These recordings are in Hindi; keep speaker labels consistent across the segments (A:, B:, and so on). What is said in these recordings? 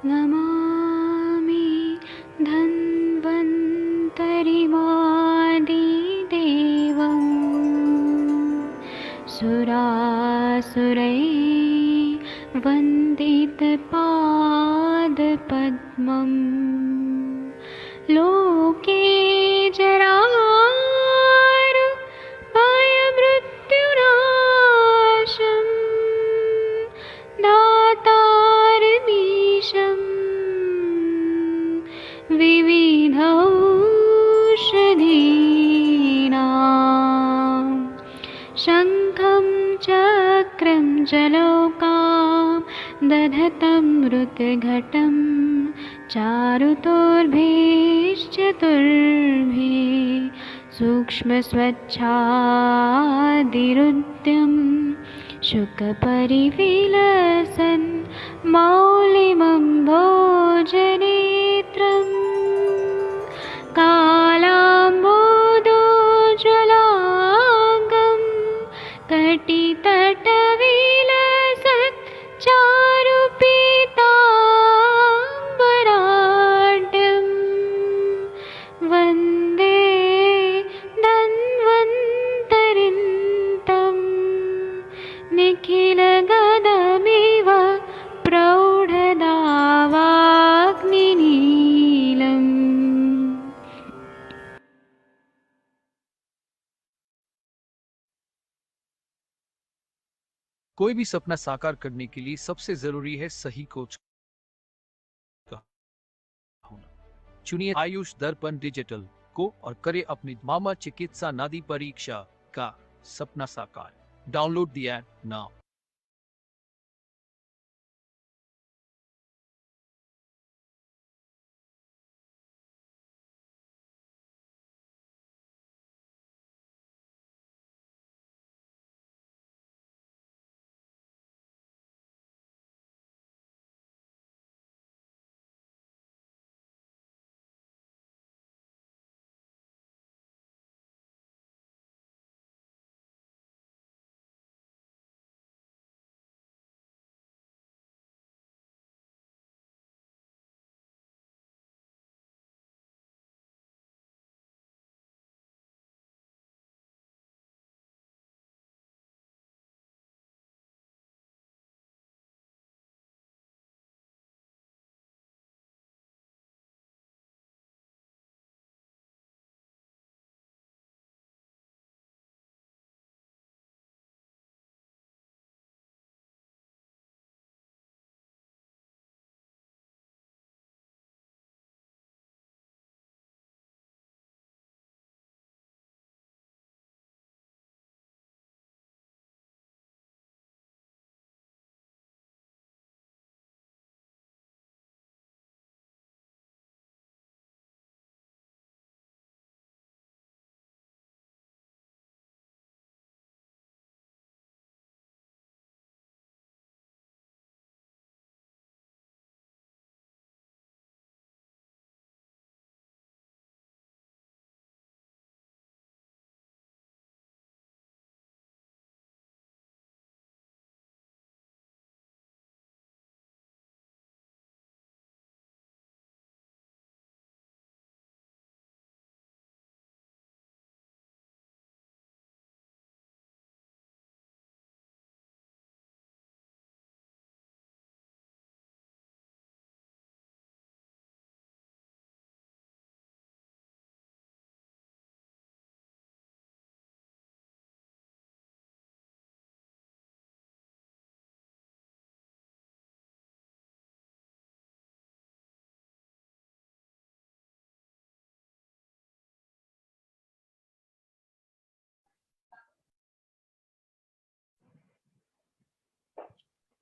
A: नमामि धन्वन्तरिमादिदेवम् सुरासुरैर्वन्दितपादपद्मम् लोके जरामृत्युनाशम् दातारमीशम् विविधौषधीनां शङ्खं चक्रं जलौकां दधतं मृतघटं चारुतोर्भिश्चतुर्भिः सूक्ष्मस्वच्छादिरुद्यं शुकपरिविलसन् मौलिमम्भोजनेत्रम् कालाम्बोदोज्ज्वलाङ्गं कटितटविलसत् चारुपीताम्बराढ्यं वन्दे धन्वन्तरिन्तं निखिलगदमिव प्रौढदावाग्निनीलम्।
B: कोई भी सपना साकार करने के लिए सबसे जरूरी है सही कोच का होना। चुनिए आयुष दर्पण डिजिटल को और करे अपनी मामा चिकित्सा नादी परीक्षा का सपना साकार। Download the app now.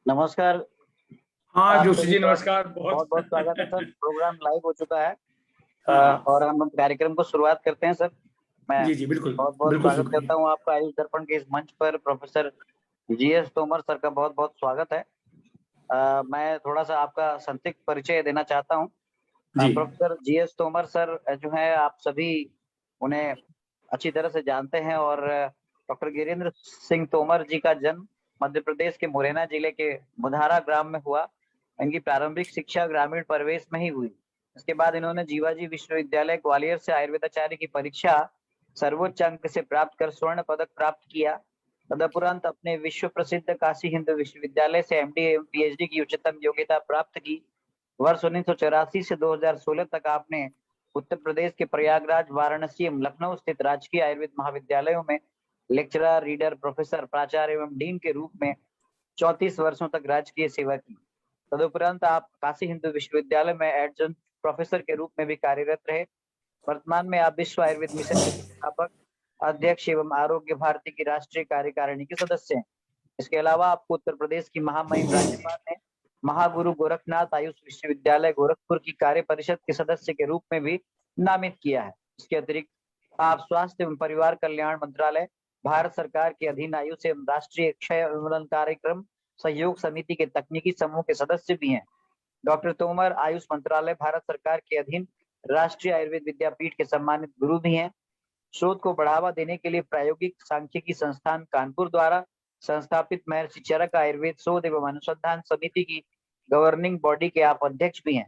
C: नमस्कार।
D: हाँ जोशी जी नमस्कार।
C: बहुत बहुत स्वागत है सर। प्रोग्राम लाइव हो चुका है और हम कार्यक्रम को शुरुआत करते हैं सर। मैं
D: जी बिल्कुल
C: बहुत बहुत
D: बिल्कुल
C: स्वागत करता हूँ आपका आयुष दर्पण के इस मंच पर। प्रोफेसर जीएस तोमर सर का बहुत बहुत स्वागत है। मैं थोड़ा सा आपका संक्षिप्त परिचय देना चाहता हूँ। प्रोफेसर जीएस तोमर सर जो है, आप सभी उन्हें अच्छी तरह से जानते हैं और डॉक्टर गिरिन्द्र सिंह तोमर जी का जन्म मध्य प्रदेश के मुरैना जिले के बुधारा ग्राम में हुआ इनकी प्रारंभिक शिक्षा ग्रामीण परिवेश में ही हुई। इसके बाद इन्होंने जीवाजी विश्वविद्यालय ग्वालियर से आयुर्वेदाचार्य की परीक्षा सर्वोच्च अंक से प्राप्त कर स्वर्ण पदक प्राप्त किया। तदुपरांत अपने विश्व प्रसिद्ध काशी हिंदू विश्वविद्यालय से एमडी एवं पीएचडी की उच्चतम योग्यता प्राप्त की। वर्ष 1984 से 2016 तक आपने उत्तर प्रदेश के प्रयागराज, वाराणसी एवं लखनऊ स्थित राजकीय आयुर्वेद महाविद्यालयों में लेक्चरर, रीडर, प्रोफेसर, प्राचार्य एवं डीन के रूप में 34 वर्षों तक राजकीय सेवा की। तदुपरांत आप काशी हिंदू विश्वविद्यालय में एडजंक्ट प्रोफेसर के रूप में भी कार्यरत रहे। वर्तमान में आप विश्व आयुर्वेद मिशन के संस्थापक, अध्यक्ष एवं आरोग्य भारती की राष्ट्रीय कार्यकारिणी के सदस्य हैं। इसके अलावा आपको उत्तर प्रदेश की महामहिम राज्यपाल ने महागुरु गोरखनाथ आयुष विश्वविद्यालय गोरखपुर की कार्य परिषद के सदस्य के रूप में भी नामित किया है। इसके अतिरिक्त आप स्वास्थ्य एवं परिवार कल्याण मंत्रालय, भारत सरकार के अधीन आयुष एवं राष्ट्रीय क्षय उन्मूलन कार्यक्रम सहयोग समिति के तकनीकी समूह के सदस्य भी हैं। डॉक्टर तोमर आयुष मंत्रालय, भारत सरकार के अधीन राष्ट्रीय आयुर्वेद विद्यापीठ के सम्मानित गुरु भी हैं। शोध को बढ़ावा देने के लिए प्रायोगिक सांख्यिकी संस्थान कानपुर द्वारा संस्थापित महर्षि चरक आयुर्वेद शोध एवं अनुसंधान समिति की गवर्निंग बॉडी के आप अध्यक्ष भी हैं।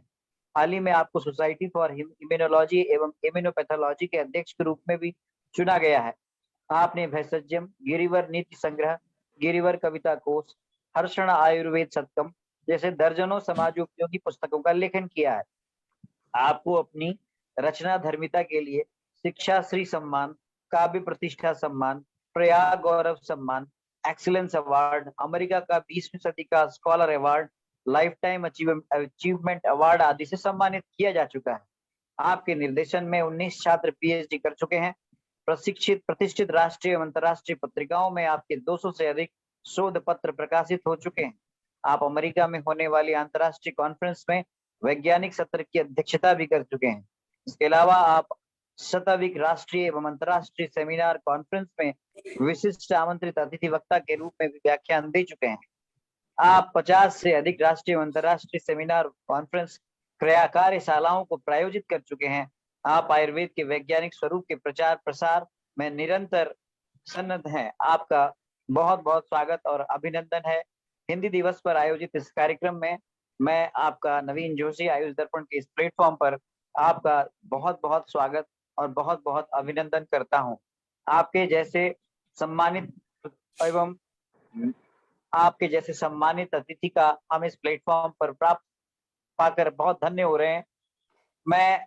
C: हाल ही में आपको सोसाइटी फॉर इम्यूनोलॉजी एवं इम्यूनोपैथोलॉजी के अध्यक्ष के रूप में भी चुना गया है। आपने भैषज्यम, गिरिवर नीति संग्रह, गिरिवर कविता कोश, हर्षण आयुर्वेद शतकम जैसे दर्जनों समाजोपयोगी पुस्तकों का लेखन किया है। आपको अपनी रचना धर्मिता के लिए शिक्षा श्री सम्मान, काव्य प्रतिष्ठा सम्मान, प्रयाग गौरव सम्मान, एक्सीलेंस अवार्ड, अमेरिका का 20वीं सदी का scholar award, life time achievement award आदि से सम्मानित किया जा चुका है। आपके निर्देशन में 19 छात्र पीएचडी कर चुके हैं। प्रतिष्ठित राष्ट्रीय एवं अंतर्राष्ट्रीय पत्रिकाओं में आपके 200 से अधिक शोध पत्र प्रकाशित हो चुके हैं। आप अमेरिका में होने वाली अंतर्राष्ट्रीय कॉन्फ्रेंस में वैज्ञानिक सत्र की अध्यक्षता भी कर चुके हैं। इसके अलावा आप शताधिक राष्ट्रीय एवं अंतर्राष्ट्रीय सेमिनार कॉन्फ्रेंस में विशिष्ट आमंत्रित अतिथि वक्ता के रूप में भी व्याख्यान दे चुके हैं। आप 50 से अधिक राष्ट्रीय एवं अंतर्राष्ट्रीय सेमिनार कॉन्फ्रेंस कार्यशालाओं को प्रायोजित कर चुके हैं। आप आयुर्वेद के वैज्ञानिक स्वरूप के प्रचार प्रसार में निरंतर सन्नद्ध हैं। आपका बहुत बहुत स्वागत और अभिनंदन है। हिंदी दिवस पर आयोजित इस कार्यक्रम में मैं आपका नवीन जोशी आयुष दर्पण के इस प्लेटफॉर्म पर आपका बहुत बहुत स्वागत और बहुत बहुत अभिनंदन करता हूं। आपके जैसे सम्मानित अतिथि का हम इस प्लेटफॉर्म पर प्राप्त पाकर बहुत धन्य हो रहे हैं। मैं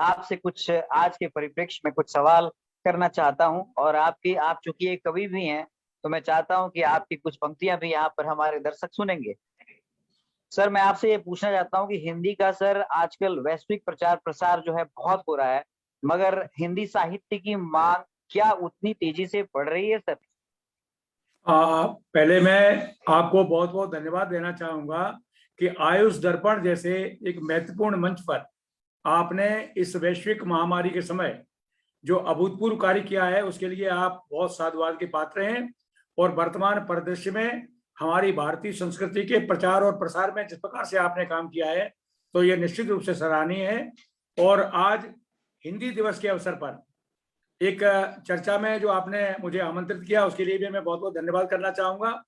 C: आपसे कुछ आज के परिप्रेक्ष्य में कुछ सवाल करना चाहता हूं और आप चूंकि एक कवि भी हैं तो मैं चाहता हूं कि आपकी कुछ पंक्तियां भी यहाँ पर हमारे दर्शक सुनेंगे। सर, मैं आपसे ये पूछना चाहता हूं कि हिंदी का सर आजकल वैश्विक प्रचार प्रसार जो है बहुत हो रहा है, मगर हिंदी साहित्य की मांग क्या उतनी तेजी से बढ़ रही है सर?
D: पहले मैं आपको बहुत बहुत धन्यवाद देना चाहूंगा कि आयुष दर्पण जैसे एक महत्वपूर्ण मंच पर आपने इस वैश्विक महामारी के समय जो अभूतपूर्व कार्य किया है उसके लिए आप बहुत साधुवाद के पात्र हैं। और वर्तमान परिदृश्य में हमारी भारतीय संस्कृति के प्रचार और प्रसार में जिस प्रकार से आपने काम किया है तो ये निश्चित रूप से सराहनीय है। और आज हिंदी दिवस के अवसर पर एक चर्चा में जो आपने मुझे आमंत्रित किया उसके लिए भी मैं बहुत बहुत धन्यवाद करना चाहूंगा।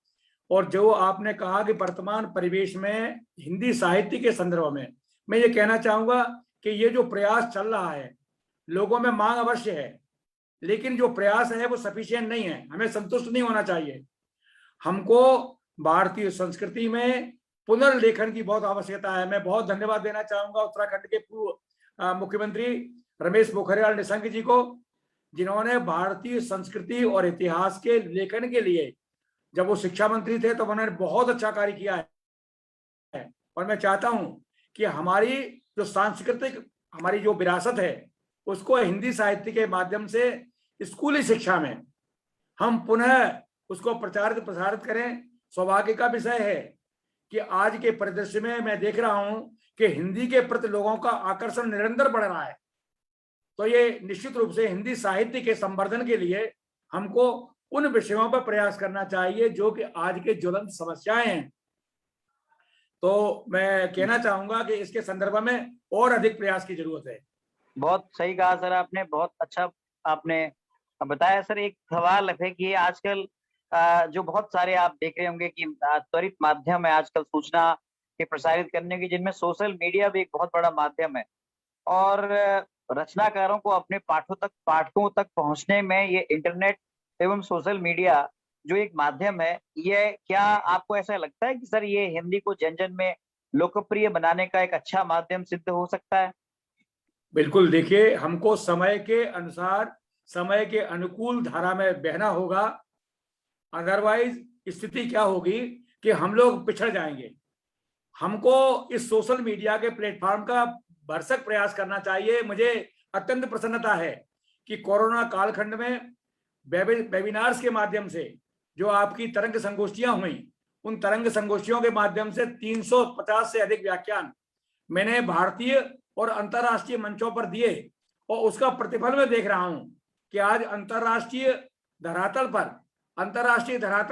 D: और जो आपने कहा कि वर्तमान परिवेश में हिंदी साहित्य के संदर्भ में मैं ये कहना चाहूंगा कि ये जो प्रयास चल रहा है, लोगों में मांग अवश्य है, लेकिन जो प्रयास है वो सफिशिएंट नहीं है। हमें संतुष्ट नहीं होना चाहिए। हमको भारतीय संस्कृति में पुनर्लेखन की बहुत आवश्यकता है। मैं बहुत धन्यवाद देना चाहूंगा उत्तराखंड के पूर्व मुख्यमंत्री रमेश पोखरियाल निशंक जी को, जिन्होंने भारतीय संस्कृति और इतिहास के लेखन के लिए जब वो शिक्षा मंत्री थे तो उन्होंने बहुत अच्छा कार्य किया है। और मैं चाहता हूं कि हमारी जो सांस्कृतिक हमारी जो विरासत है उसको हिंदी साहित्य के माध्यम से स्कूली शिक्षा में हम पुनः उसको प्रचारित प्रसारित करें। सौभाग्य का विषय है कि आज के परिदृश्य में मैं देख रहा हूं कि हिंदी के प्रति लोगों का आकर्षण निरंतर बढ़ रहा है। तो ये निश्चित रूप से हिंदी साहित्य के संवर्धन के लिए हमको उन विषयों पर प्रयास करना चाहिए जो कि आज के ज्वलंत समस्याएं हैं। तो मैं कहना चाहूंगा कि इसके संदर्भ में और अधिक प्रयास की जरूरत है।
C: बहुत सही कहा सर आपने, बहुत अच्छा आपने बताया। सर, एक सवाल है कि आजकल जो बहुत सारे आप देख रहे होंगे कि त्वरित माध्यम है आजकल सूचना के प्रसारित करने की, जिनमें सोशल मीडिया भी एक बहुत बड़ा माध्यम है। और रचनाकारों को अपने पाठकों तक पहुंचने में ये इंटरनेट एवं सोशल मीडिया जो एक माध्यम है, ये क्या आपको ऐसा लगता है कि सर ये हिंदी को जन जन में लोकप्रिय बनाने का एक अच्छा माध्यम सिद्ध हो सकता है?
D: बिल्कुल, देखिए, हमको समय के अनुसार, समय के अनुकूल धारा में बहना होगा। अदरवाइज स्थिति क्या होगी कि हम लोग पिछड़ जाएंगे। हमको इस सोशल मीडिया के प्लेटफॉर्म का भरसक प्रयास करना चाहिए। मुझे अत्यंत प्रसन्नता है कि कोरोना कालखंड में वेबिनार्स के माध्यम से जो आपकी तरंग संगोष्ठियां हुई, उन तरंग संगोष्ठियों के माध्यम से 350 से अधिक व्याख्यान मैंने भारतीय और अंतर्राष्ट्रीय मंचों पर दिए, और उसका प्रतिफल मैं देख रहा हूं कि आज अंतर्राष्ट्रीय धरातल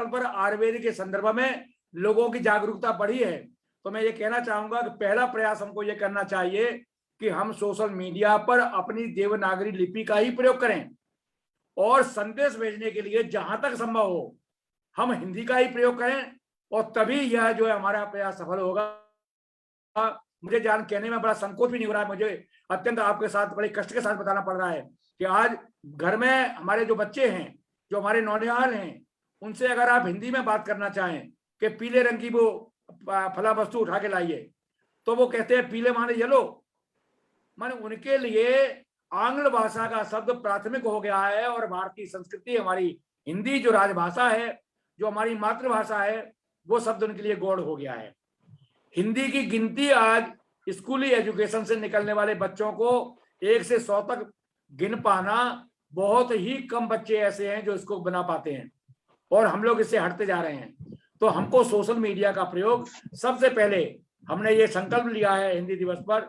D: पर आयुर्वेद के संदर्भ में लोगों की जागरूकता बढ़ी है। तो मैं ये कहना चाहूंगा कि पहला प्रयास हमको ये करना चाहिए कि हम सोशल मीडिया पर अपनी देवनागरी लिपि का ही प्रयोग करें, और संदेश भेजने के लिए जहां तक संभव हो हम हिंदी का ही प्रयोग करें, और तभी यह जो है हमारा प्रयास सफल होगा। मुझे जान कहने में बड़ा संकोच भी नहीं हो रहा है, मुझे अत्यंत आपके साथ बड़े कष्ट के साथ बताना पड़ रहा है कि आज घर में हमारे जो बच्चे हैं, जो हमारे नौनिहाल हैं, उनसे अगर आप हिंदी में बात करना चाहें कि पीले रंग की वो फला वस्तु उठा के लाइए, तो वो कहते हैं पीले माने येलो। माने उनके लिए आंग्ल भाषा का शब्द प्राथमिक हो गया है, और भारतीय संस्कृति, हमारी हिंदी जो राजभाषा है, जो हमारी मातृभाषा है, वो शब्द उनके लिए गौड़ हो गया है। हिंदी की गिनती आज स्कूली एजुकेशन से निकलने वाले बच्चों को 1 से 100 तक गिन पाना, बहुत ही कम बच्चे ऐसे हैं जो इसको बना पाते हैं, और हम लोग इससे हटते जा रहे हैं। तो हमको सोशल मीडिया का प्रयोग, सबसे पहले हमने ये संकल्प लिया है हिंदी दिवस पर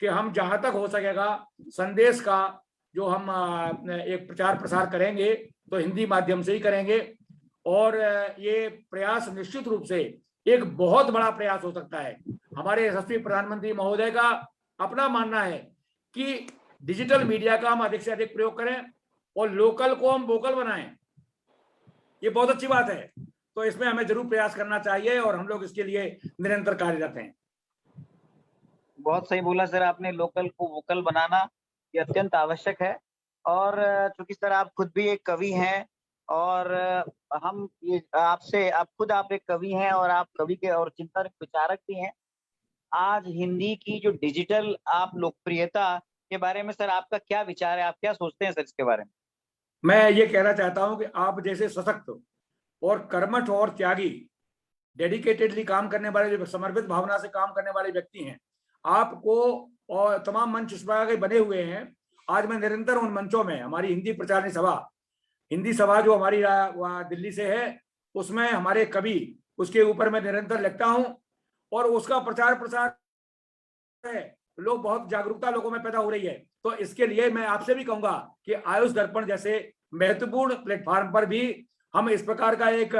D: कि हम जहां तक हो सकेगा संदेश का जो हम एक प्रचार प्रसार करेंगे तो हिंदी माध्यम से ही करेंगे। और ये प्रयास निश्चित रूप से एक बहुत बड़ा प्रयास हो सकता है। हमारे यशस्वी प्रधानमंत्री महोदय का अपना मानना है कि डिजिटल मीडिया का हम अधिक से अधिक प्रयोग करें और लोकल को हम वोकल बनाएं। ये बहुत अच्छी बात है, तो इसमें हमें जरूर प्रयास करना चाहिए, और हम लोग इसके लिए निरंतर कार्यरत हैं।
C: बहुत सही बोला सर आपने, लोकल को वोकल बनाना ये अत्यंत आवश्यक है। और चूंकि सर आप खुद भी एक कवि हैं, और हम ये आप एक कवि हैं, और आप कवि के और चिंतक विचारक भी हैं। आज हिंदी की जो डिजिटल आप लोकप्रियता के बारे में सर आपका क्या विचार है, आप क्या सोचते हैं सर इसके बारे में?
D: मैं ये कहना चाहता हूं कि आप जैसे सशक्त और कर्मठ और त्यागी, डेडिकेटेडली काम करने वाले, जो समर्पित भावना से काम करने वाले व्यक्ति हैं, आपको और तमाम मंच इस प्रकार के बने हुए हैं। आज मैं निरंतर उन मंचों में, हमारी हिंदी सभा जो हमारी दिल्ली से है, उसमें हमारे कवि, उसके ऊपर मैं निरंतर लिखता हूं, और उसका प्रचार प्रसार है। लोग, बहुत जागरूकता लोगों में पैदा हो रही है। तो इसके लिए मैं आपसे भी कहूंगा कि आयुष दर्पण जैसे महत्वपूर्ण प्लेटफॉर्म पर भी हम इस प्रकार का एक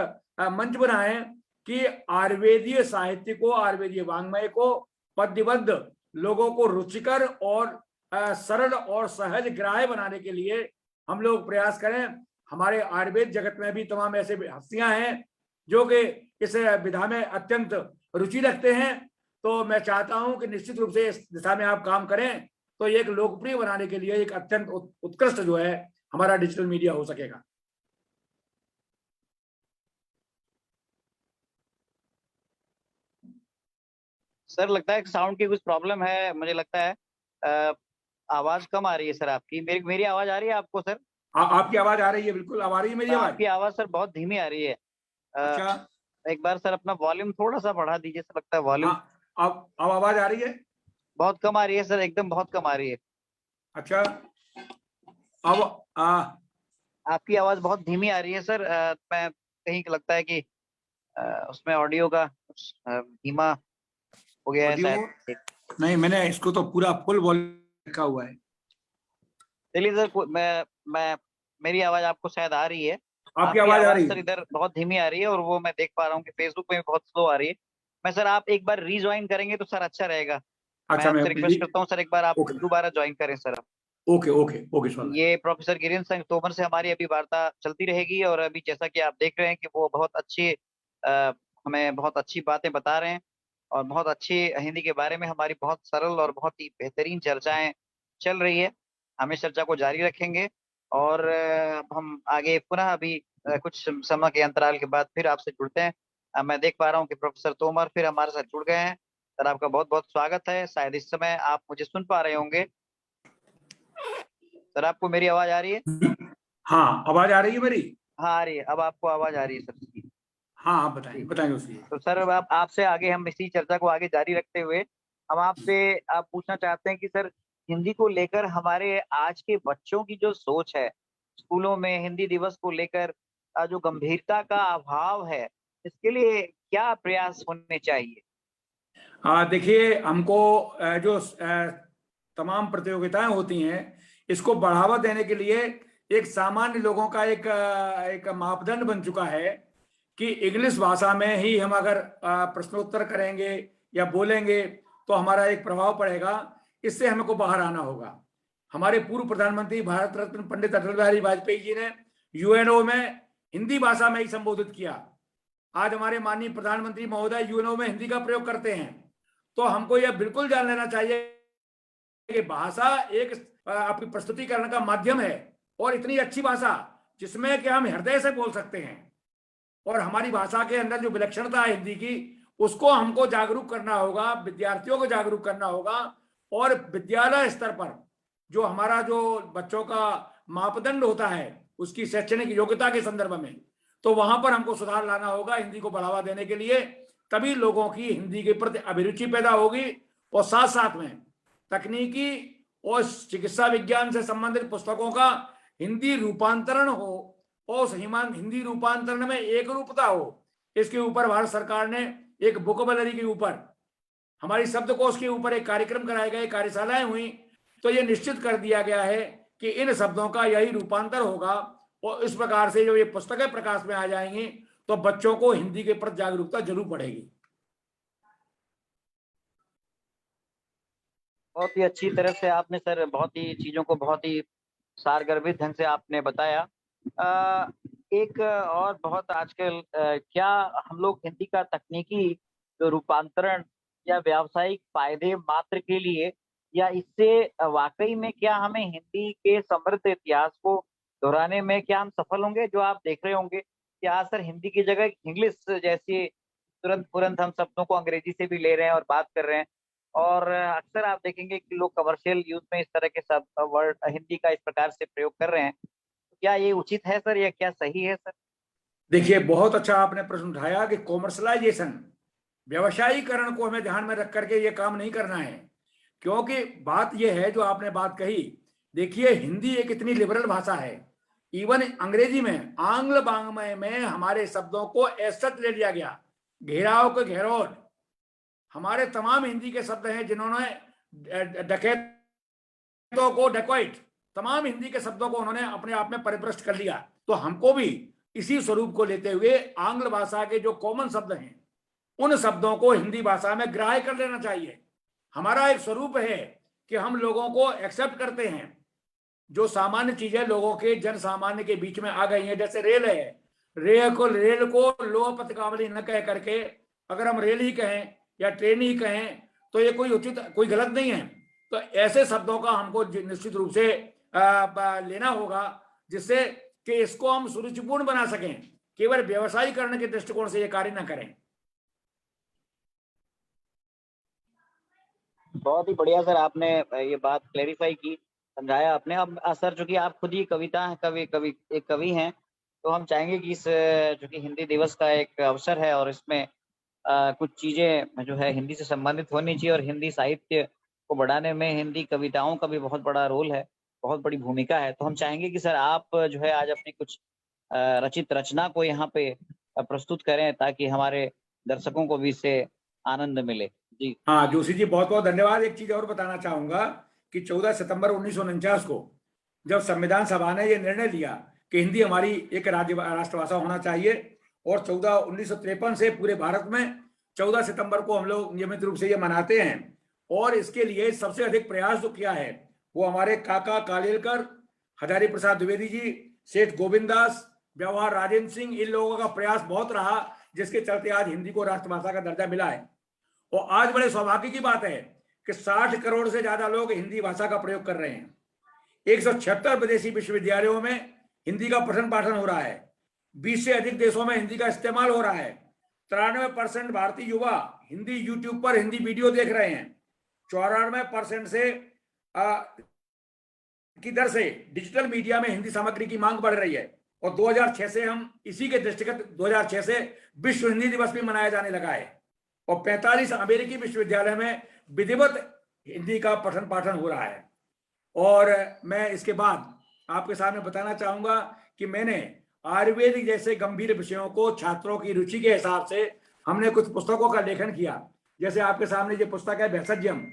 D: मंच बनाएं कि आयुर्वेदीय साहित्य को, आयुर्वेदीय वांग्मय को पद्यबद्ध, लोगों को रुचिकर और सरल और सहज ग्राह्य बनाने के लिए हम लोग प्रयास करें। हमारे आयुर्वेद जगत में भी तमाम ऐसे हस्तियां हैं जो कि इस विधा में अत्यंत रुचि रखते हैं। तो मैं चाहता हूं कि निश्चित रूप से इस दिशा में आप काम करें, तो ये एक लोकप्रिय बनाने के लिए एक अत्यंत उत्कृष्ट जो है हमारा डिजिटल मीडिया हो सकेगा।
C: सर लगता है साउंड की कुछ प्रॉब्लम है, मुझे लगता है आवाज कम आ रही है सर आपकी। मेरी आवाज आ रही है आपको सर?
D: आपकी आवाज आ रही है, बिल्कुल आ रही है मेरी आवाज।
C: आपकी आवाज सर बहुत धीमी आ रही है।
D: अच्छा,
C: एक बार सर अपना वॉल्यूम थोड़ा सा बढ़ा दीजिए, सर लगता है वॉल्यूम
D: अब आवाज आ रही है?
C: बहुत कम आ रही है सर, एकदम बहुत कम आ रही है।
D: अच्छा, अब
C: आपकी आवाज बहुत धीमी आ रही है सर। मैं कहीं लगता है कि उसमें ऑडियो का धीमा हो गया है शायद।
D: नहीं, मैंने इसको तो पूरा फुल वॉल्यूम रखा हुआ है।
C: चलिए सर, मैं मेरी आवाज आपको शायद आ रही है।
D: आपकी आवाज आ रही है
C: सर इधर बहुत धीमी आ रही है, और वो मैं देख पा रहा हूँ कि फेसबुक पे भी बहुत स्लो आ रही है। मैं सर, आप एक बार रीज्वाइन करेंगे तो सर अच्छा रहेगा।
D: अच्छा,
C: मैं आपसे रिक्वेस्ट करता हूँ सर, एक बार आप दोबारा ज्वाइन करें sir.
D: Okay okay okay sir.
C: ये प्रोफेसर गिरीन्द्र सिंह तोमर से हमारी अभी वार्ता चलती रहेगी, और अभी जैसा कि आप देख रहे हैं कि वो बहुत अच्छी हमें बहुत अच्छी बातें बता रहे हैं। और बहुत अच्छी हिंदी के बारे में हमारी बहुत सरल और बहुत ही बेहतरीन चर्चाएं चल रही है। हम इस चर्चा को जारी रखेंगे और हम आगे पुनः अभी कुछ समय के अंतराल के बाद फिर आपसे जुड़ते हैं। मैं देख पा रहा हूँ कि प्रोफेसर तोमर फिर हमारे साथ जुड़ गए हैं। सर आपका बहुत बहुत स्वागत है। शायद इस समय आप मुझे सुन पा रहे होंगे। सर आपको मेरी आवाज आ रही है?
D: हाँ, आवाज आ रही है मेरी?
C: हाँ आ रही है, अब आपको आवाज आ रही है सर?
D: हाँ, आप बताएं बताएं उसकी।
C: तो सर अब आप आपसे आगे हम इसी चर्चा को आगे जारी रखते हुए हम आपसे आप पूछना चाहते हैं कि सर हिंदी को लेकर हमारे आज के बच्चों की जो सोच है स्कूलों में हिंदी दिवस को लेकर जो गंभीरता का अभाव है, इसके लिए क्या प्रयास होने चाहिए?
D: देखिए, हमको जो तमाम प्रतियोगिताएं होती हैं, इसको बढ़ावा देने के लिए एक सामान्य लोगों का एक मापदंड बन चुका है कि इंग्लिश भाषा में ही हम अगर प्रश्नोत्तर करेंगे या बोलेंगे तो हमारा एक प्रभाव पड़ेगा। इससे हमको बाहर आना होगा। हमारे पूर्व प्रधानमंत्री भारत रत्न पंडित अटल बिहारी वाजपेयी जी ने यूएनओ में हिंदी भाषा में ही संबोधित किया। आज हमारे माननीय प्रधानमंत्री महोदय यूएनओ में हिंदी का प्रयोग करते हैं। तो हमको यह बिल्कुल जान लेना चाहिए कि भाषा एक आपकी प्रस्तुतिकरण का माध्यम है और इतनी अच्छी भाषा जिसमें कि हम हृदय से बोल सकते हैं। और हमारी भाषा के अंदर जो विलक्षणता है हिंदी की, उसको हमको जागरूक करना होगा, विद्यार्थियों को जागरूक करना होगा। और विद्यालय स्तर पर जो हमारा जो बच्चों का मापदंड होता है उसकी शैक्षणिक योग्यता के संदर्भ में, तो वहां पर हमको सुधार लाना होगा हिंदी को बढ़ावा देने के लिए। तभी लोगों की हिंदी के प्रति अभिरुचि पैदा होगी और साथ साथ में तकनीकी और चिकित्सा विज्ञान से संबंधित पुस्तकों का हिंदी रूपांतरण हो और हिंदी रूपांतरण में एक रूपता हो। इसके ऊपर भारत सरकार ने एक वोकैबुलरी के ऊपर, हमारी शब्दकोश के ऊपर एक कार्यक्रम कराए गए, कार्यशालाएं हुई। तो ये निश्चित कर दिया गया है कि इन शब्दों का यही रूपांतर होगा और इस प्रकार से जो ये पुस्तकें प्रकाश में आ जाएंगी तो बच्चों को हिंदी के प्रति जागरूकता जरूर बढ़ेगी।
C: बहुत ही अच्छी तरह से आपने सर बहुत ही चीजों को बहुत ही सारगर्भित ढंग से आपने बताया। एक और बहुत आजकल क्या हम लोग हिंदी का तकनीकी जो रूपांतरण या व्यावसायिक फायदे मात्र के लिए, या इससे वाकई में क्या हमें हिंदी के समृद्ध इतिहास को दोहराने में क्या हम सफल होंगे? जो आप देख रहे होंगे कि आज सर हिंदी की जगह इंग्लिश जैसी तुरंत हम शब्दों को अंग्रेजी से भी ले रहे हैं और बात कर रहे हैं। और अक्सर आप देखेंगे कि लोग कमर्शियल यूज में इस तरह के शब्द वर्ड हिंदी का इस प्रकार से प्रयोग कर रहे हैं। क्या ये उचित है सर, या क्या सही है सर?
D: देखिए, बहुत अच्छा आपने प्रश्न उठाया कि कॉमर्शलाइजेशन, व्यवसायीकरण को हमें ध्यान में रख करके ये काम नहीं करना है। क्योंकि बात यह है जो आपने बात कही, देखिए हिंदी एक इतनी लिबरल भाषा है। इवन अंग्रेजी में, आंग्ल वाङ्मय में हमारे शब्दों को ऐसा ले लिया गया, घेराव को घेरोल। हमारे तमाम हिंदी के शब्द हैं जिन्होंने डकैतों को डेकोइट, तमाम हिंदी के शब्दों को उन्होंने अपने आप में परिभ्रष्ट कर लिया। तो हमको भी इसी स्वरूप को लेते हुए आंग्ल भाषा के जो कॉमन शब्द हैं उन शब्दों को हिंदी भाषा में ग्राह्य कर लेना चाहिए। हमारा एक स्वरूप है कि हम लोगों को एक्सेप्ट करते हैं। जो सामान्य चीजें लोगों के जन सामान्य के बीच में आ गई हैं, जैसे रेल है, रेल को लोह पथकावली न कह करके अगर हम रेल ही कहें या ट्रेन ही कहें तो ये कोई उचित, कोई गलत नहीं है। तो ऐसे शब्दों का हमको निश्चित रूप से लेना होगा जिससे कि इसको हम सुरुचिपूर्ण बना सकें, केवल व्यवसायीकरण के दृष्टिकोण से ये कार्य न करें।
C: बहुत ही बढ़िया सर, आपने ये बात क्लेरिफाई की, समझाया आपने। अब सर चूंकि आप खुद ही एक कवि हैं, तो हम चाहेंगे कि इस चूंकि हिंदी दिवस का एक अवसर है और इसमें कुछ चीजें जो है हिंदी से संबंधित होनी चाहिए और हिंदी साहित्य को बढ़ाने में हिंदी कविताओं का भी बहुत बड़ा रोल है, बहुत बड़ी भूमिका है। तो हम चाहेंगे कि सर आप जो है आज अपनी कुछ रचित रचना को यहाँ पे प्रस्तुत करें ताकि हमारे दर्शकों को भी इससे आनंद मिले। जी
D: हाँ जोशी जी, बहुत बहुत धन्यवाद। एक चीज और बताना चाहूंगा कि 14 सितंबर 1949 को जब संविधान सभा ने यह निर्णय लिया कि हिंदी हमारी एक राष्ट्रभाषा होना चाहिए और 1953 से पूरे भारत में 14 सितंबर को हम लोग नियमित रूप से ये मनाते हैं। और इसके लिए सबसे अधिक प्रयास जो किया है वो हमारे काका कालेलकर, हजारी प्रसाद द्विवेदी जी, सेठ गोविंद दास, व्यवहार राजेंद्र सिंह, इन लोगों का प्रयास बहुत रहा, जिसके चलते आज हिंदी को राष्ट्रभाषा का दर्जा मिला है। और आज बड़े सौभाग्य की बात है कि 60 करोड़ से ज्यादा लोग हिंदी भाषा का प्रयोग कर रहे हैं। 176 विदेशी विश्वविद्यालयों में हिंदी का पठन पाठन हो रहा है। 20 से अधिक देशों में हिंदी का इस्तेमाल हो रहा है। 93% भारतीय युवा हिंदी यूट्यूब पर हिंदी वीडियो देख रहे हैं। 94% से की दर से डिजिटल मीडिया में हिंदी सामग्री की मांग बढ़ रही है। और 2006 से हम इसी के दृष्टिगत 2006 से विश्व हिंदी दिवस भी मनाया जाने लगा है। और 45 अमेरिकी विश्वविद्यालय में विधिवत हिंदी का पठन पाठन हो रहा है। और मैं इसके बाद आपके सामने बताना चाहूंगा कि मैंने आयुर्वेद जैसे गंभीर विषयों को छात्रों की रुचि के हिसाब से हमने कुछ पुस्तकों का लेखन किया। जैसे आपके सामने ये पुस्तक है भेषजम।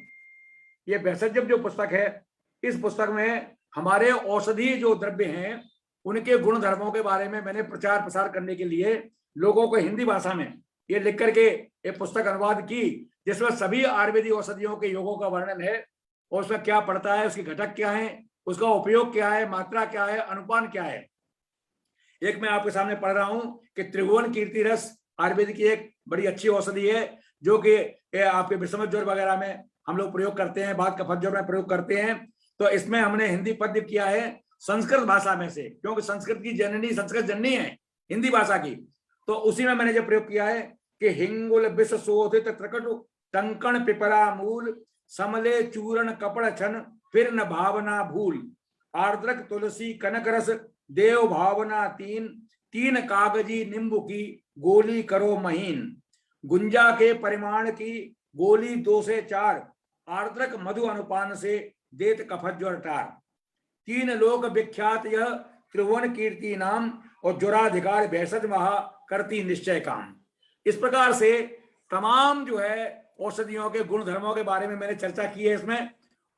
D: ये भेषजम जो पुस्तक है, इस पुस्तक में हमारे औषधीय जो द्रव्य हैं उनके गुण धर्मों के बारे में मैंने प्रचार प्रसार करने के लिए लोगों को हिंदी भाषा में ये लिख करके एक पुस्तक अनुवाद की, जिसमें सभी आयुर्वेदिक औषधियों के योगों का वर्णन है और उसमें क्या पड़ता है, उसके घटक क्या है, उसका उपयोग क्या है, मात्रा क्या है, अनुपान क्या है। एक मैं आपके सामने पढ़ रहा हूं कि त्रिभुवन कीर्ति रस आयुर्वेद की एक बड़ी अच्छी औषधि है, जो कि आपके विषम ज्वर वगैरह में हम लोग प्रयोग करते हैं, बाद कफत ज्वर में प्रयोग करते हैं। तो इसमें हमने हिंदी पद्य किया है संस्कृत भाषा में से, क्योंकि संस्कृत की जननी, संस्कृत जननी है हिंदी भाषा की। तो उसी में मैंने जो प्रयोग किया है कि हिंगुल विष शोधित त्रकटु टंकण पिपरा मूल समले चूर्ण कपड़ छन फिर न भावना भूल आर्द्रक तुलसी कनक रस देव भावना तीन तीन कागजी नींबू की गोली करो महीन गुंजा के परिमाण की गोली 2 से 4 आर्द्रक मधु अनुपान से देत कफत ज्वर टार 3 लोक विख्यात यह त्रिभुवन कीर्ति नाम और ज्वराधिकार भेषज महा करती निश्चय काम। इस प्रकार से तमाम जो है औषधियों के गुण धर्मों के बारे में मैंने चर्चा की है इसमें।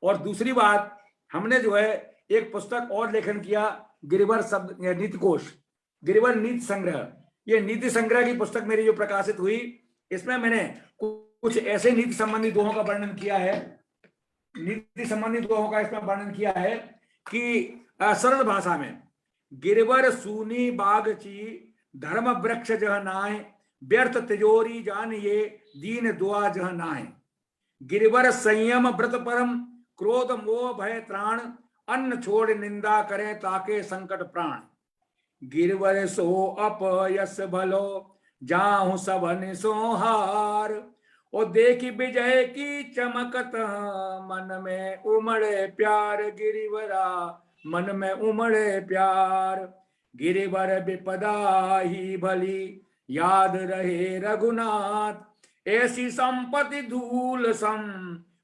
D: और दूसरी बात, हमने जो है एक पुस्तक और लेखन किया, गिरिवर शब्द नीति कोश, गिरिवर नीति संग्रह। ये नीति संग्रह की पुस्तक मेरी जो प्रकाशित हुई, इसमें मैंने कुछ ऐसे नीति संबंधी दोहों का वर्णन किया है, नीति संबंधी दोहों का इसमें वर्णन किया है कि सरल भाषा में गिरवर सूनी बागची धर्म वृक्ष जह नाय व्यर्थ तिजोरी जान ये दीन दुआ जह नाय गिरवर संयम व्रत परम क्रोध मोह भय त्राण अन्न छोड़ निंदा करें ताके संकट प्राण गिरवर सो अपयस भलो जाहु सबन सोहार और देखी विजय की चमकत मन में उमड़े प्यार गिरिवरा मन में उमड़े प्यार गिरिवर विपदा ही भली याद रहे रघुनाथ ऐसी संपत्ति धूल सम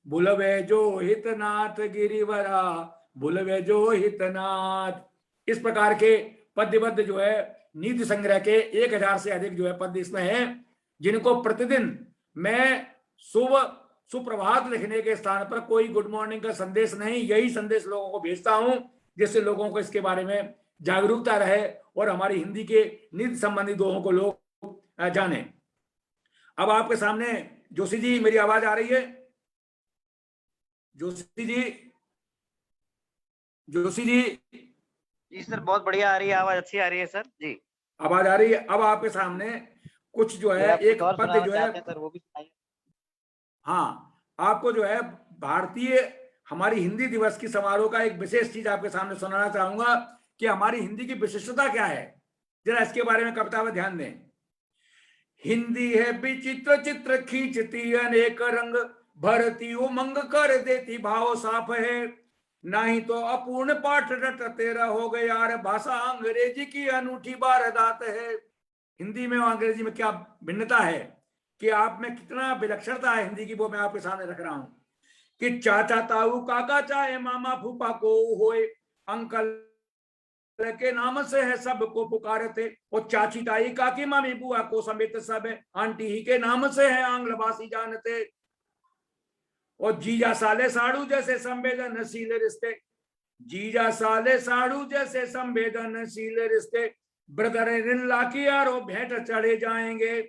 D: भुलवे जो हितनाथ गिरिवरा भुलवे जो हितनाथ। इस प्रकार के पद्यबद्ध जो है नीति संग्रह के 1000 से अधिक जो है पद्य इसमें है, जिनको प्रतिदिन मैं सुप्रभात लिखने के स्थान पर कोई गुड मॉर्निंग का संदेश नहीं, यही संदेश लोगों को भेजता हूं, जिससे लोगों को इसके बारे में जागरूकता रहे और हमारी हिंदी के नीति संबंधी दोहों को लोग जाने। अब आपके सामने जोशी जी, मेरी आवाज आ रही है? जोशी जी, जोशी जी।
C: जी सर, बहुत बढ़िया आ रही है, आवाज अच्छी आ रही है सर जी,
D: आवाज आ रही है। अब आपके सामने कुछ जो है एक पद्य जो है
C: सर वो भी सुनाइए।
D: हाँ, आपको जो है भारतीय हमारी हिंदी दिवस की समारोह का एक विशेष चीज आपके सामने सुनाना चाहूंगा कि हमारी हिंदी की विशिष्टता क्या है, जरा इसके बारे में कविता में ध्यान दें। हिंदी है विचित्र चित्र खींचती अनेक रंग भरती उमंग कर देती भाव साफ है नहीं तो अपूर्ण पाठ रटते रहोगे यार भाषा अंग्रेजी की अनूठी वारदात है। हिंदी में और अंग्रेजी में क्या भिन्नता है कि आप में कितना विलक्षणता है हिंदी की, वो मैं आपके सामने रख रहा हूं कि चाचा ताऊ काका चाहे मामा फूफा को होए अंकल के नाम से है सबको पुकारते और चाची ताई काकी मामी बुआ को समेत सब आंटी ही के नाम से है आंग्ल भाषी जानते और जीजा साले साड़ू जैसे संवेदनशील रिश्ते, जीजा साले साड़ू जैसे संवेदनशील रिश्ते ब्रदर इन ला की यारो भेंट चढ़े जाएंगे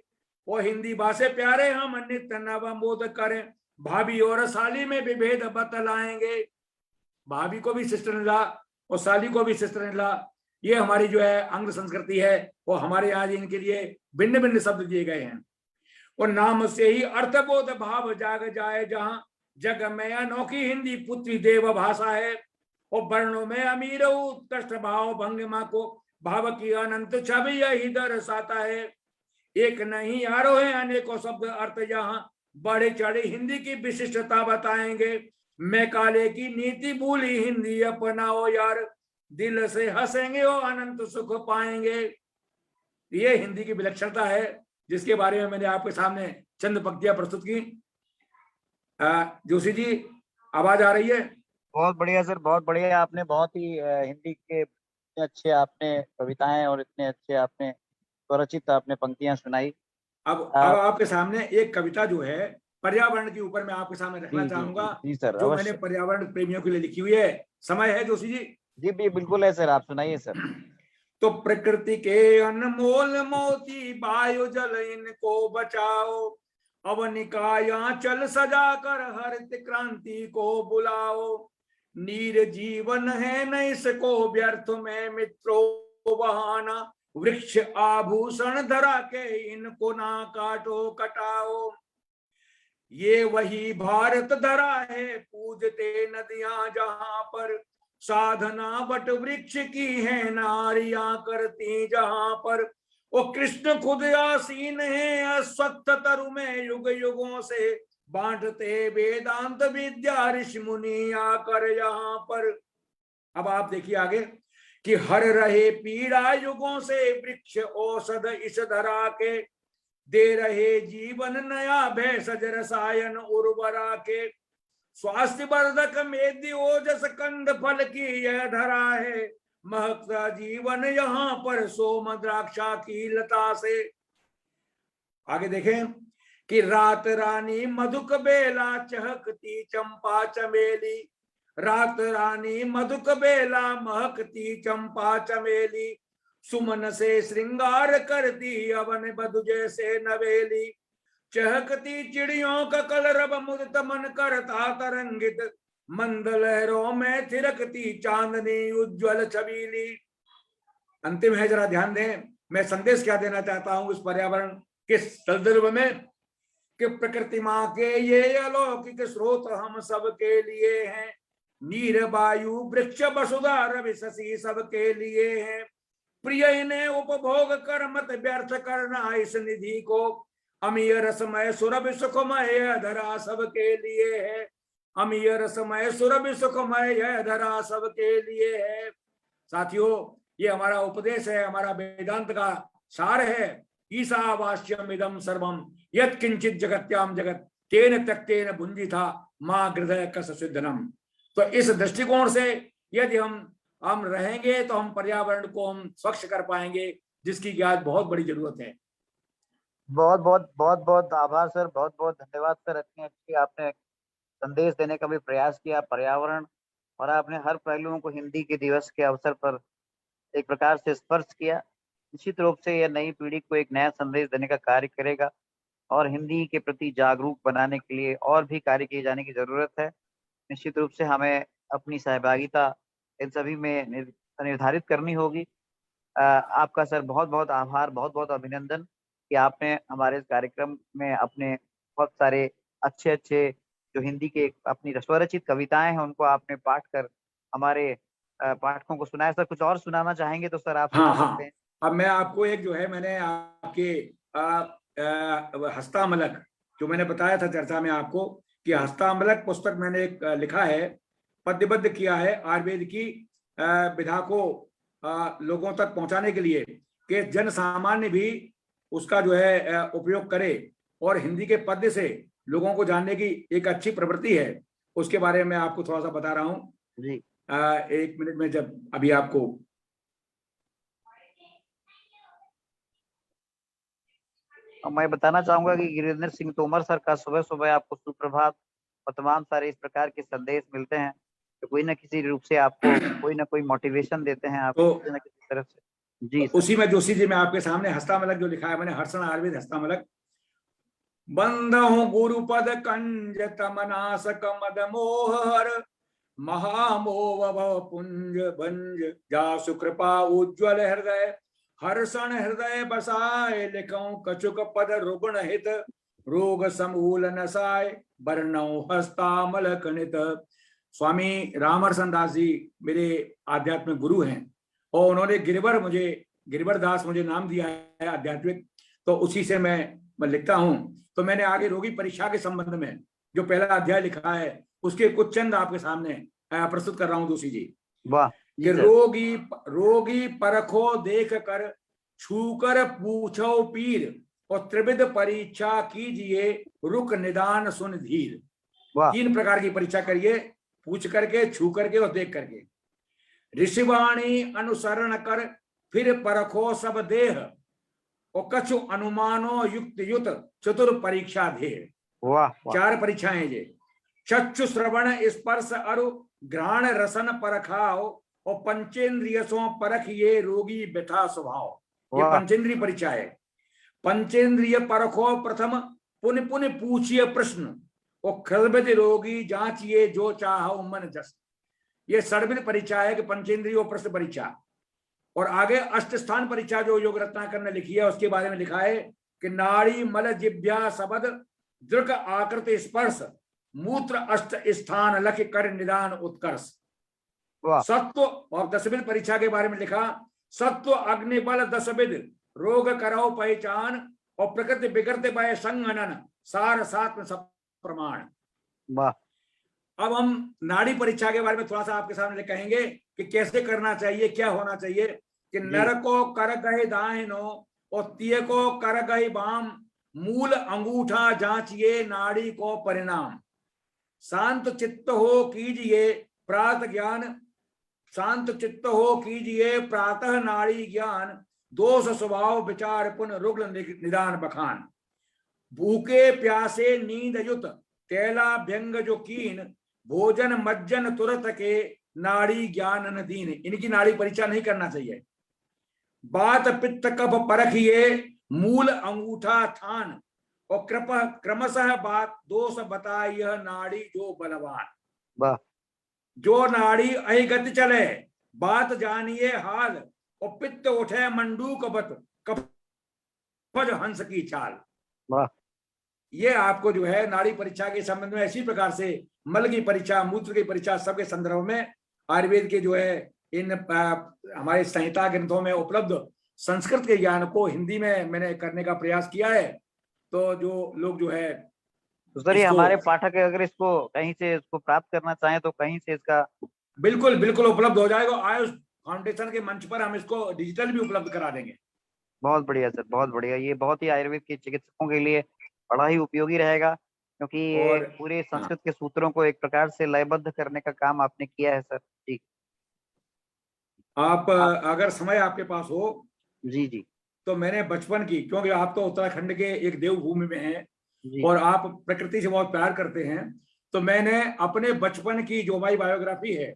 D: और हिंदी भाषा प्यारे हम नित्य नवमोद करें भाभी और साली में विभेद बतलाएंगे। भाभी को भी सिस्टर इन लॉ और साली को भी सिस्टर इन लॉ, ये हमारी जो है अंग संस्कृति है और हमारे यहाँ इनके लिए भिन्न भिन्न शब्द दिए गए हैं। और नाम से ही अर्थबोध भाव जाग जाए, जहां जग में अनोखी हिंदी पुत्री देव भाषा है। और वर्णों में अमीर उत्कृष्ट भाव भंगिमा को भाव की अनंत छवि यही दर्शाता है। एक नहीं आरोह अनेकों शब्द अर्थ यहाँ बड़े चढ़े हिंदी की विशिष्टता बताएंगे। मैं काले की नीति भूली हिंदी अपनाओ यार, दिल से हंसेंगे और अनंत सुख पाएंगे। ये हिंदी की विलक्षणता है जिसके बारे में मैंने आपके सामने चंद पंक्तियां प्रस्तुत की। जोशी जी, आवाज आ रही है?
C: बहुत बढ़िया सर, बहुत बढ़िया। आपने बहुत ही हिंदी के इतने अच्छे आपने कविताएं और इतने अच्छे आपने स्वरचित आपने पंक्तियां सुनाई।
D: अब आपके सामने एक कविता जो है पर्यावरण के ऊपर मैं आपके सामने रखना चाहूंगा,
C: जी सर,
D: जो मैंने पर्यावरण प्रेमियों के लिए लिखी हुई है। समय है जोशी जी?
C: जी बिल्कुल है सर, आप सुनाइए सर।
D: तो प्रकृति के अनमोल मोती वायु जल इनको बचाओ, अवनिका चल सजा कर हरित क्रांति को बुलाओ। नीर जीवन है न इसको व्यर्थ में मित्रों बहाना, वृक्ष आभूषण धरा के इनको ना काटो कटाओ। ये वही भारत धरा है पूजते नदियां, जहां पर साधना बट वृक्ष की है नारियां करती जहां पर। वो कृष्ण खुद आसीन है अस्वत्थ तरु में, युग युगों से बांटते वेदांत विद्या ऋषि मुनि आकर यहाँ पर। अब आप देखिए आगे कि हर रहे पीड़ा युगों से वृक्ष औषध इस धरा के, दे रहे जीवन नया भेषज रसायन उर्वरा के। स्वास्थ्य वर्धक मेदि ओजस कंद फल की यह धरा है, महकता जीवन यहाँ पर सोम द्राक्षा की लता से। आगे देखें कि रात रानी मधुक बेला चहकती चंपा चमेली, रात रानी मधुक बेला महकती चंपा चमेली। सुमन से श्रृंगार करती अवन बधु जैसे नवेली, चहकती चिड़ियों का कलरव मुदित मन करता तरंगित, मंद लहरों में थिरकती चांदनी उज्ज्वल छबीली। अंतिम है, जरा ध्यान दें, मैं संदेश क्या देना चाहता हूं इस पर्यावरण के संदर्भ में कि प्रकृति माँ के ये अलौकिक स्रोत हम सब के लिए हैं। नीर वायु वृक्ष वसुधा रवि शशि सबके लिए हैं। प्रिय इन्हें उपभोग कर मत व्यर्थ करना इस निधि को, अमीय रसमय सुरभि सुखमय धरा सबके लिए है। अमीय रसमय सुरभि सुखमय धरा सबके लिए है। साथियों, ये हमारा उपदेश है, हमारा वेदांत का सार है। ईशावास्यम इदम सर्वम यत् किंचित जगत्याम जगत तेन त्यक्तेन भुंजी था मां हृदय कस सिद्धनम। तो इस दृष्टिकोण से यदि हम रहेंगे तो हम पर्यावरण को हम स्वच्छ कर पाएंगे, जिसकी की आज बहुत बड़ी जरूरत है।
C: बहुत बहुत बहुत बहुत आभार सर, बहुत बहुत धन्यवाद सर। इतनी अच्छी आपने संदेश देने का भी प्रयास किया पर्यावरण, और आपने हर पहलुओं को हिंदी के दिवस के अवसर पर एक प्रकार से स्पर्श किया। निश्चित रूप से यह नई पीढ़ी को एक नया संदेश देने का कार्य करेगा, और हिंदी के प्रति जागरूक बनाने के लिए और भी कार्य किए जाने की जरूरत है। निश्चित रूप से हमें अपनी सहभागिता इन सभी में निर्धारित करनी होगी। आपका सर बहुत बहुत आभार, बहुत बहुत अभिनंदन कि आपने हमारे इस कार्यक्रम में अपने बहुत सारे अच्छे अच्छे जो हिंदी के अपनी स्वरचित कविताएं हैं उनको आपने पाठ कर हमारे पाठकों को सुनाया। सर कुछ और सुनाना चाहेंगे तो सर आप सुना सकते हैं।
D: अब मैं आपको एक जो है मैंने आपके हस्तामलक जो मैंने बताया था चर्चा में आपको कि हस्तामलक पुस्तक मैंने एक लिखा है, पद्यबद्ध किया है आयुर्वेद की विधा को लोगों तक पहुंचाने के लिए कि जन सामान्य भी उसका जो है उपयोग करे, और हिंदी के पद्य से लोगों को जानने की एक अच्छी प्रवृत्ति है। उसके बारे में आपको थोड़ा सा बता रहा हूँ जी। एक मिनट में जब अभी आपको
C: मैं बताना चाहूंगा कि गिरिंदर सिंह तोमर सर का सुबह सुबह आपको सुप्रभात और तमाम सारे इस प्रकार के संदेश मिलते हैं, तो कोई ना किसी रूप से आपको कोई ना कोई मोटिवेशन देते हैं आपको किसी ना किसी तरफ से। जी
D: तो उसी में जोशी जी मैं आपके सामने हस्तामलक जो लिखा है मैंने, हर्षण आयुर्वेद हस्तामलक। बंधहु गुरुपद कंज तमनासक मद मोहर, महामोह भव पुंज भंज जासु कृपा उज्ज्वल हृदय, हर्षण हृदय बसाए लिखऊं कछुक पद रुगुण हित, रोग समूल नसाय बरनौ हस्तामल कणित। स्वामी रामहर्षण दास जी मेरे आध्यात्मिक गुरु हैं और उन्होंने गिरिवर दास मुझे नाम दिया है आध्यात्मिक, तो उसी से मैं लिखता हूं। तो मैंने आगे रोगी परीक्षा के संबंध में जो पहला अध्याय लिखा है उसके कुछ चंद आपके सामने प्रस्तुत कर रहा हूं दोषी जी।
C: वाह
D: कि रोगी परखो देख कर, छूकर पूछो पीर, और त्रिविध परीक्षा कीजिए, रुक निदान सुन धीर। 3 प्रकार की परीक्षा करिए, पूछ करके, छू करके और देख करके। ऋषिवाणी अनुसरण कर, फिर परखो सब देह, और कछु अनुमानो युक्त युत, चतुर परीक्षा धेय। 4 परीक्षाएं ये। चक्षु श्रवण स्पर्श अरु घ्राण रसन परखाओ, और पंचेंद्रियसों परख ये रोगी व्यथा स्वभाव। ये पंचेंद्रिय परीक्षा है। पंचेंद्रिय परखो प्रथम, पुन पुन पूछिए प्रश्न, और खलबद रोगी जांचिए जो चाहो मन जस। ये षड्विध परीक्षा है कि पंचेंद्रिय प्रश्न परीक्षा। और आगे अष्ट स्थान परीक्षा जो योग रत्नाकर ने लिखी है उसके बारे में लिखा है कि नाड़ी मल जिभ्या शबद दृक आकृति स्पर्श, मूत्र अष्ट स्थान लख कर निदान उत्कर्ष। सत्व और 10विध परीक्षा के बारे में लिखा, सत्व अग्नि बल 10विध, रोग करो पहचान, और प्रकृति बिगड़ते पाए संगनन, सार सात्म सब प्रमाण। अब हम नाड़ी परीक्षा के बारे में थोड़ा सा आपके सामने कहेंगे कि कैसे करना चाहिए, क्या होना चाहिए। कि नर को कर गए दाहिनो, और तिय को कर गए बाम, मूल अंगूठा जांचिए नाड़ी को परिणाम। शांत चित्त हो कीजिए प्रातः ज्ञान, शांत चित्त हो कीजिए प्रातः नाड़ी ज्ञान, दोष स्वभाव विचार पुन रुग्ण निदान बखान। भूखे प्यासे नींद युत, तेला व्यंग जो कीन, भोजन मज्जन तुरत के, नाड़ी ज्ञान न दीन। इनकी नाड़ी परीक्षा नहीं करना चाहिए। बात पित्त कफ परखिए, मूल अंगूठा थान, और क्रमशः बात दोष बताई यह नाड़ी जो बलवान। जो नाड़ी अहिगत चले, बात जानिए हाल, और पित्त उठे मंडूक बत, कफज हंस की चाल। ये आपको जो है नाड़ी परीक्षा के संबंध में इसी प्रकार से मल की परीक्षा, मूत्र की परीक्षा, सबके संदर्भ में आयुर्वेद के जो है इन हमारे संहिता ग्रंथों में उपलब्ध संस्कृत के ज्ञान को हिंदी में मैंने करने का प्रयास किया है। तो जो लोग जो है
C: तो सर, ये हमारे पाठक अगर इसको कहीं से इसको प्राप्त करना चाहें तो कहीं से इसका
D: बिल्कुल बिल्कुल उपलब्ध हो जाएगा। आयुष फाउंडेशन के मंच पर हम इसको डिजिटल भी उपलब्ध करा देंगे।
C: बहुत बढ़िया सर, बहुत बढ़िया। ये बहुत ही आयुर्वेद के चिकित्सकों के लिए बड़ा ही उपयोगी रहेगा, क्योंकि पूरे संस्कृत के सूत्रों को एक प्रकार से लयबद्ध करने का काम आपने किया है सर। जी,
D: आप अगर समय आपके पास हो
C: जी जी,
D: तो मैंने बचपन की, क्योंकि आप तो उत्तराखंड के एक देवभूमि में हैं और आप प्रकृति से बहुत प्यार करते हैं, तो मैंने अपने बचपन की जो हमारी बायोग्राफी है,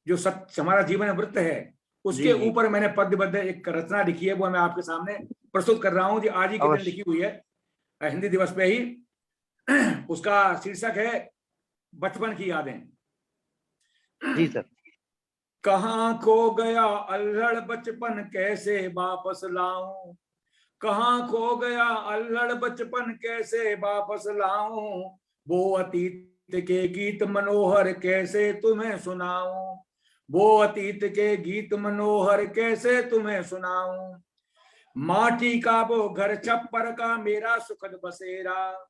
D: जो हमारा जीवन वृत्त है, उसके ऊपर मैंने पद्यबद्ध एक रचना लिखी है, वो मैं आपके सामने प्रस्तुत कर रहा हूँ जी। आज ही के दिन लिखी हुई है, हिंदी दिवस पे ही। उसका शीर्षक है बचपन की यादें।
C: जी सर।
D: कहाँ खो गया अल्हड़ बचपन कैसे वापस लाऊं, कहाँ खो गया अल्हड़ बचपन कैसे वापस लाऊं, वो अतीत के गीत मनोहर कैसे तुम्हें सुनाऊं, वो अतीत के गीत मनोहर कैसे तुम्हें सुनाऊं। माटी का वो घर छप्पर का मेरा सुखद बसेरा,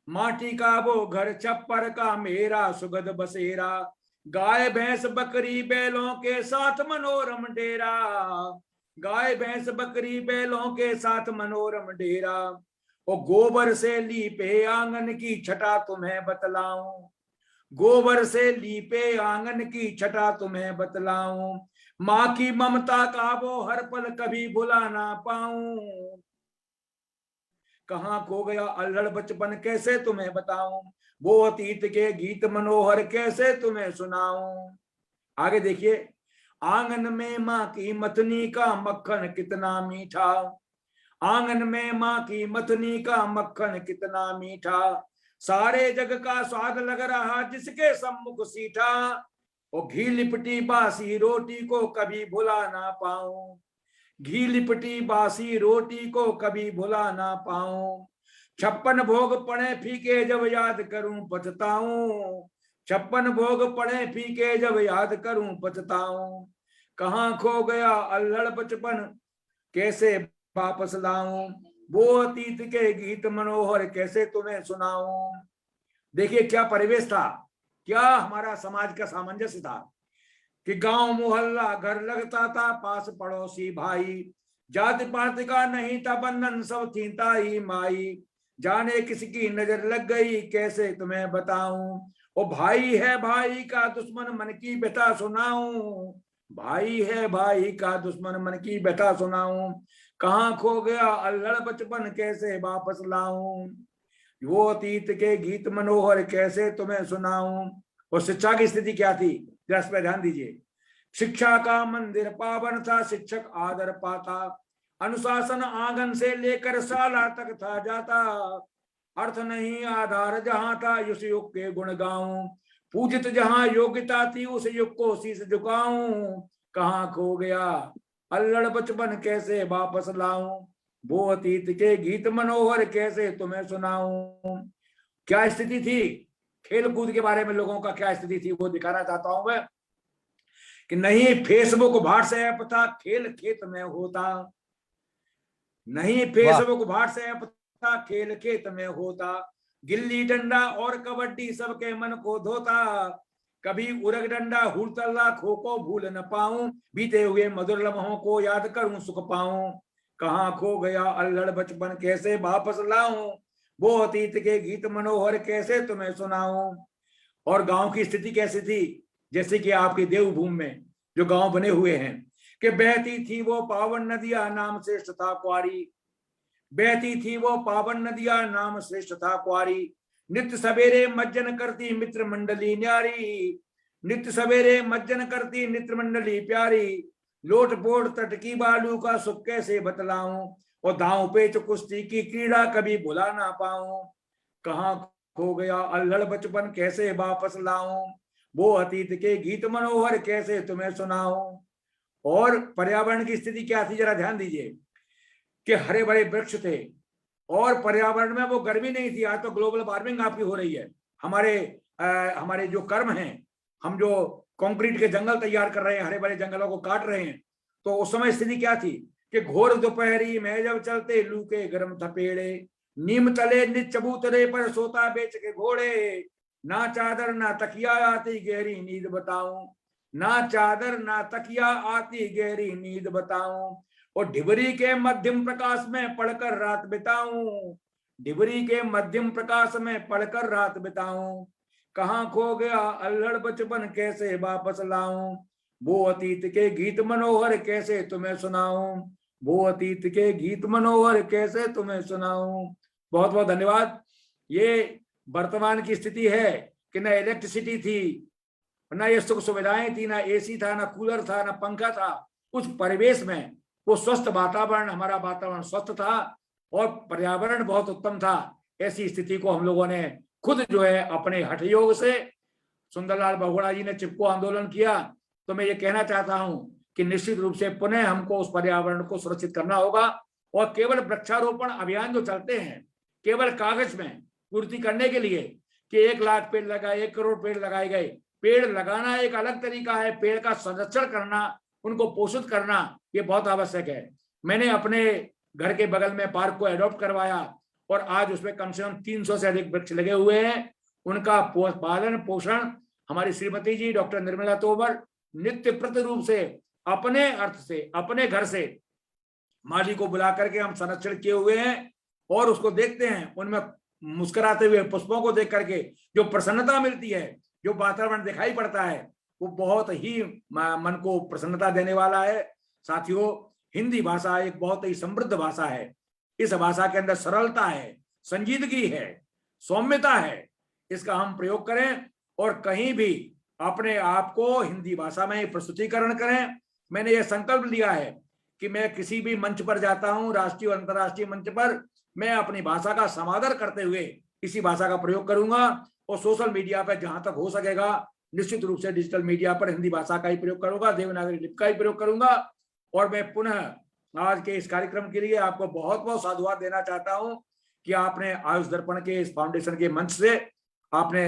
D: माटी का वो घर छप्पर का मेरा सुखद बसेरा, गाय भैंस बकरी बैलों के साथ मनोरम डेरा, गाय भैंस बकरी बैलों के साथ मनोरम डेरा, और गोबर से लीपे आंगन की छटा तुम्हें बतलाऊं, गोबर से लीपे आंगन की छटा तुम्हें बतलाऊं, माँ की ममता का वो हर पल कभी भुला ना पाऊं, कहाँ खो गया अल्हड़ बचपन कैसे तुम्हें बताऊं, वो अतीत के गीत मनोहर कैसे तुम्हें सुनाऊं। आगे देखिए, आंगन में माँ की मथनी का मक्खन कितना मीठा, आंगन में माँ की मथनी का मक्खन कितना मीठा, सारे जग का स्वाद लग रहा जिसके सम्मुख सीठा, और घी लिपटी बासी रोटी को कभी भुला ना पाऊं, घी लिपटी बासी रोटी को कभी भुला ना पाऊं, 56 भोग पड़े फीके जब याद करूं पछताऊं, 56 भोग पड़े फीके जब याद करूं पछताऊं, कहाँ खो गया अल्हड़ बचपन कैसे वापस लाऊं, वो अतीत के गीत मनोहर कैसे तुम्हें सुनाऊं। देखिए क्या परिवेश था, क्या हमारा समाज का सामंजस्य था कि गांव मोहल्ला घर लगता था, पास पड़ोसी भाई, जाति पात का नहीं था बंधन, सब थी ताई माई, जाने किसकी नजर लग गई कैसे तुम्हें बताऊं, ओ भाई है भाई का दुश्मन मन की व्यथा सुनाऊं, भाई है भाई का दुश्मन मन की व्यथा सुनाऊं, कहाँ खो गया अल्हड़ बचपन कैसे वापस लाऊं, वो अतीत के गीत मनोहर कैसे तुम्हें सुनाऊं। और शिक्षा की स्थिति क्या थी, जरा इस पर ध्यान दीजिए। शिक्षा का मंदिर पावन था, शिक्षक आदर पाता, अनुशासन आंगन से लेकर शाला तक था जाता, अर्थ नहीं आधार जहां था उस युग के गुण गाऊं, पूजित जहां योग्यता थी उस युग को शीश झुकाऊं, कहाँ खो गया अल्लड़ बचपन कैसे वापस लाऊं, वो अतीत के गीत मनोहर कैसे तुम्हें सुनाऊं। क्या स्थिति थी, खेल कूद के बारे में लोगों का क्या स्थिति थी वो दिखाना चाहता हूं मैं कि नहीं फेसबुक व्हाट्सएप था, खेल खेत में होता, नहीं फेसबुक व्हाट्सएप था, खेल खेत में होता, गिल्ली डंडा और कबड्डी सबके मन को धोता, कभी उरग डंडा हुड़तल्ला खो को भूल न पाऊं, बीते हुए मधुर लम्हों को याद करूं सुख पाऊं, कहाँ खो गया अल्हड़ बचपन कैसे वापस लाऊं, वो अतीत के गीत मनोहर कैसे तुम्हें सुनाऊं। और गांव की स्थिति कैसी थी, जैसे कि आपकी देवभूमि में जो गांव बने हुए हैं कि बहती थी वो पावन नदियां नाम श्रेष्ठ था कुआरी, बहती थी वो पावन नदियां नाम श्रेष्ठ था कुआरी, नित्य सवेरे मज्जन करती मित्र मंडली न्यारी, नित्य सवेरे मज्जन करती मित्र मंडली प्यारी, लोट पोट तट की बालू का सुख कैसे बतलाऊं, और दांव पेच कुश्ती की क्रीड़ा कभी भुला ना पाऊं, कहाँ खो गया अल्हड़ बचपन कैसे वापस लाऊं, वो अतीत के गीत मनोहर कैसे तुम्हें सुनाऊं। और पर्यावरण की स्थिति क्या थी, जरा ध्यान दीजिए कि हरे भरे वृक्ष थे और पर्यावरण में वो गर्मी नहीं थी। आज तो ग्लोबल वार्मिंग आपकी हो रही है, हमारे जो कर्म हैं, हम जो कंक्रीट के जंगल तैयार कर रहे हैं, हरे भरे जंगलों को काट रहे हैं, तो उस समय स्थिति क्या थी कि घोर दोपहरी में जब चलते लू के गर्म थपेड़े, नीम तले नित चबूतरे पर सोता बेच के घोड़े, ना चादर ना तकिया आती गहरी नींद बताऊं, ना चादर ना तकिया आती गहरी नींद बताऊं, और ढिबरी के मध्यम प्रकाश में पढ़कर रात बिताऊं, ढिबरी के मध्यम प्रकाश में पढ़कर रात बिताऊं, कहाँ खो गया अल्हड़ बचपन कैसे वापस लाऊं, वो अतीत के गीत मनोहर कैसे तुम्हें सुनाऊं, वो अतीत के गीत मनोहर कैसे तुम्हें सुनाऊं। बहुत बहुत धन्यवाद। ये वर्तमान की स्थिति है कि ना इलेक्ट्रिसिटी थी, ना ये सुख सुविधाएं थी, ना एसी था, ना कूलर था, ना पंखा था। उस परिवेश में वो स्वस्थ वातावरण, हमारा वातावरण स्वस्थ था और पर्यावरण बहुत उत्तम था। ऐसी स्थिति को हम लोगों ने खुद जो है अपने हठयोग से, सुंदरलाल बहुगुणा जी ने चिपको आंदोलन किया, तो मैं ये कहना चाहता हूं कि निश्चित रूप से पुनः हमको उस पर्यावरण को सुरक्षित करना होगा। और केवल वृक्षारोपण अभियान जो चलते हैं केवल कागज में पूर्ति करने के लिए कि 1 लाख पेड़ लगाए, 1 करोड़ पेड़ लगाए गए, पेड़ लगाना एक अलग तरीका है, पेड़ का संरक्षण करना, उनको पोषित करना, ये बहुत आवश्यक है। मैंने अपने घर के बगल में पार्क को एडॉप्ट करवाया और आज उसमें कम से कम 300 से अधिक वृक्ष लगे हुए हैं। उनका पालन पोषण हमारी श्रीमती जी डॉक्टर निर्मला तोमर नित्य प्रति रूप से अपने अर्थ से, अपने घर से माली को बुला करके हम संरक्षण किए हुए हैं और उसको देखते हैं। उनमें मुस्कुराते हुए पुष्पों को देख करके जो प्रसन्नता मिलती है, जो वातावरण दिखाई पड़ता है, वो बहुत ही मन को प्रसन्नता देने वाला है। साथियों, हिंदी भाषा एक बहुत ही समृद्ध भाषा है। इस भाषा के अंदर सरलता है, संजीदगी है, सौम्यता है। इसका हम प्रयोग करें और कहीं भी अपने आप को हिंदी भाषा में प्रस्तुतिकरण करें। मैंने ये संकल्प लिया है कि मैं किसी भी मंच पर जाता हूं, राष्ट्रीय और अंतर्राष्ट्रीय मंच पर, मैं अपनी भाषा का समादर करते हुए इसी भाषा का प्रयोग करूंगा और सोशल मीडिया पर जहां तक हो सकेगा निश्चित रूप से डिजिटल मीडिया पर हिंदी भाषा का ही प्रयोग करूंगा, देवनागरी लिपि का ही प्रयोग करूंगा। और मैं पुनः आज के इस कार्यक्रम के लिए आपको बहुत बहुत साधुवाद देना चाहता हूं कि आपने आयुष दर्पण के इस फाउंडेशन के मंच से आपने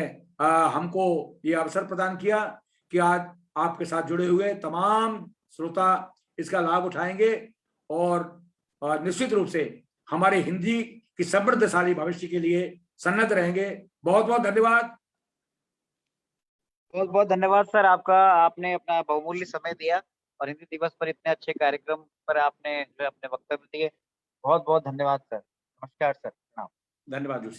D: हमको ये अवसर प्रदान किया कि आज आपके साथ जुड़े हुए तमाम श्रोता इसका लाभ उठाएंगे और निश्चित रूप से हमारे हिंदी की समृद्धशाली भविष्य के लिए सन्नद्ध रहेंगे। बहुत बहुत धन्यवाद।
C: बहुत बहुत धन्यवाद सर आपका, आपने अपना बहुमूल्य समय दिया और हिंदी दिवस पर इतने अच्छे कार्यक्रम पर आपने जो अपने वक्तव्य दिए। बहुत बहुत धन्यवाद सर। नमस्कार सर। प्रणाम।
D: धन्यवाद।